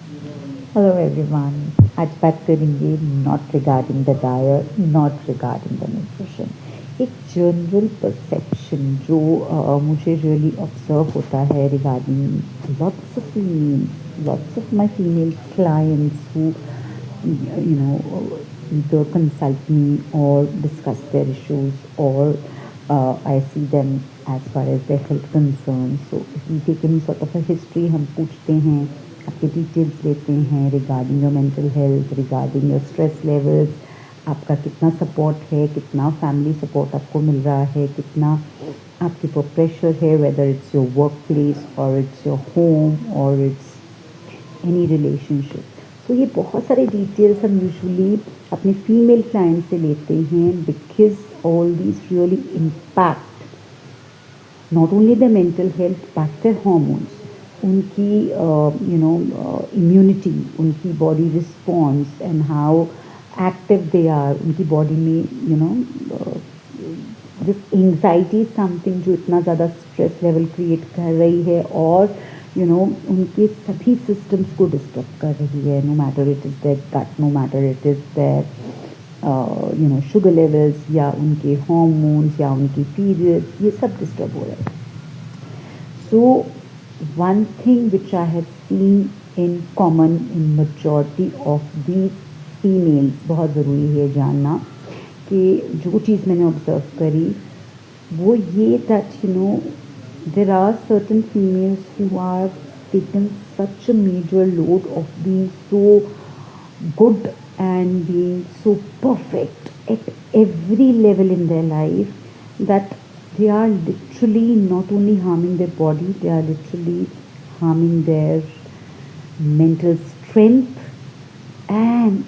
Hello everyone. आज बात करेंगे not regarding the diet, not regarding the nutrition. एक जनरल परसेप्शन जो मुझे रियली ऑब्जर्व होता है regarding lots of my female clients who either consult me or discuss their issues, or I see them as far as their health concerns. So if we take any sort of a history, हम पूछते हैं, आपके details लेते हैं regarding your mental health, regarding your stress levels, आपका कितना support है, कितना फैमिली सपोर्ट आपको मिल रहा है, कितना आपके ऊपर प्रेशर है, whether it's your work place और इट्स योर होम और इट्स एनी रिलेशनशिप। तो ये बहुत सारे डिटेल्स हम यूजुअली अपने फीमेल क्लाइंट से लेते हैं, because all these really impact not only the mental health but their hormones, उनकी इम्यूनिटी, उनकी body response and how active they are, उनकी बॉडी में दिस एंग्जाइटी समथिंग जो इतना ज़्यादा स्ट्रेस लेवल क्रिएट कर रही है और उनके सभी सिस्टम्स को डिस्टर्ब कर रही है, no matter it is that gut, no matter it is that sugar levels या उनके हार्मोन्स या उनकी पीरियड्स, ये सब डिस्टर्ब हो रहे हैं। सो one thing which I have seen in common in majority of these females, बहुत ज़रूरी है जानना कि जो चीज़ मैंने ऑब्ज़र्व करी वो ये that there are certain females who are taken such a major load of being so good and being so perfect at every level in their life that they are literally not only harming their body, they are literally harming their mental strength. And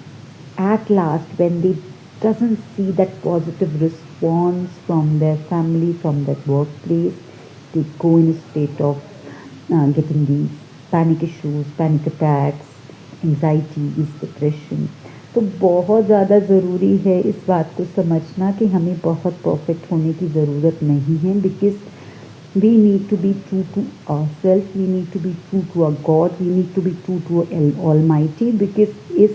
at last, when they doesn't see that positive response from their family, from that workplace, they go in a state of getting these panic issues, panic attacks, anxieties, depression. तो बहुत ज़्यादा ज़रूरी है इस बात को समझना कि हमें बहुत परफेक्ट होने की ज़रूरत नहीं है, because we need to be true to ourselves, we need to be true to our God, we need to be true to almighty, because इस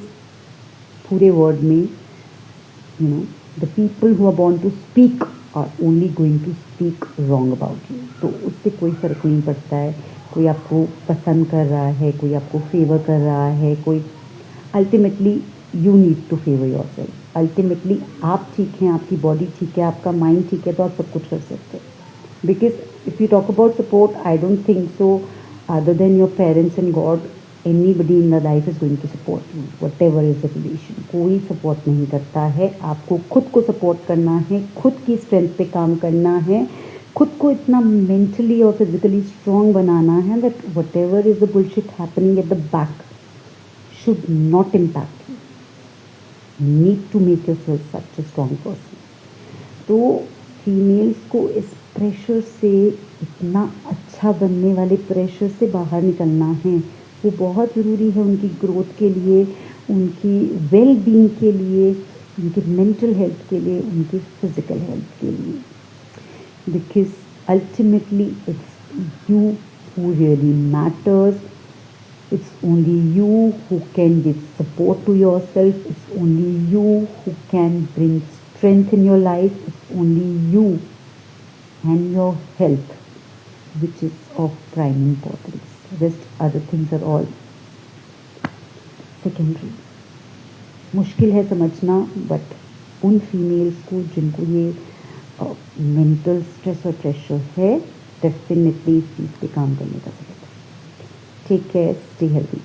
पूरे वर्ल्ड में the people who are born to speak are only going to speak wrong about you. तो उससे कोई फ़र्क नहीं पड़ता है कोई आपको पसंद कर रहा है, कोई आपको फेवर कर रहा है, कोई ultimately you need to favour your self. Ultimately आप ठीक हैं, आपकी बॉडी ठीक है, आपका माइंड ठीक है, तो आप सब कुछ कर सकते हैं। Because if you talk about support, I don't think so other than your parents and God anybody in the life is going to support you what ever is the relation. कोई सपोर्ट नहीं करता है, आपको खुद को support करना है, खुद की स्ट्रेंथ पे काम करना है, खुद को इतना मेंटली और फिजिकली स्ट्रॉन्ग बनाना है that what ever is the bullshit happening at the back should not impact you. Need to make yourself such a strong person. तो फीमेल्स को इस प्रेशर से, इतना अच्छा बनने वाले प्रेशर से बाहर निकलना है, वो बहुत ज़रूरी है उनकी ग्रोथ के लिए, उनकी वेल बीइंग के लिए, उनकी मेंटल हेल्थ के लिए, उनकी फिजिकल हेल्थ के लिए, because ultimately it's you who really matters. It's only you who can give support to yourself. It's only you who can bring strength in your life. It's only you and your health which is of prime importance. Rest other things are all secondary. मुश्किल है समझना, but उन females को जिनको ये mental stress और pressure है, definitely इस चीज़ पे काम करने का ज़रूरत है। Take care, stay healthy.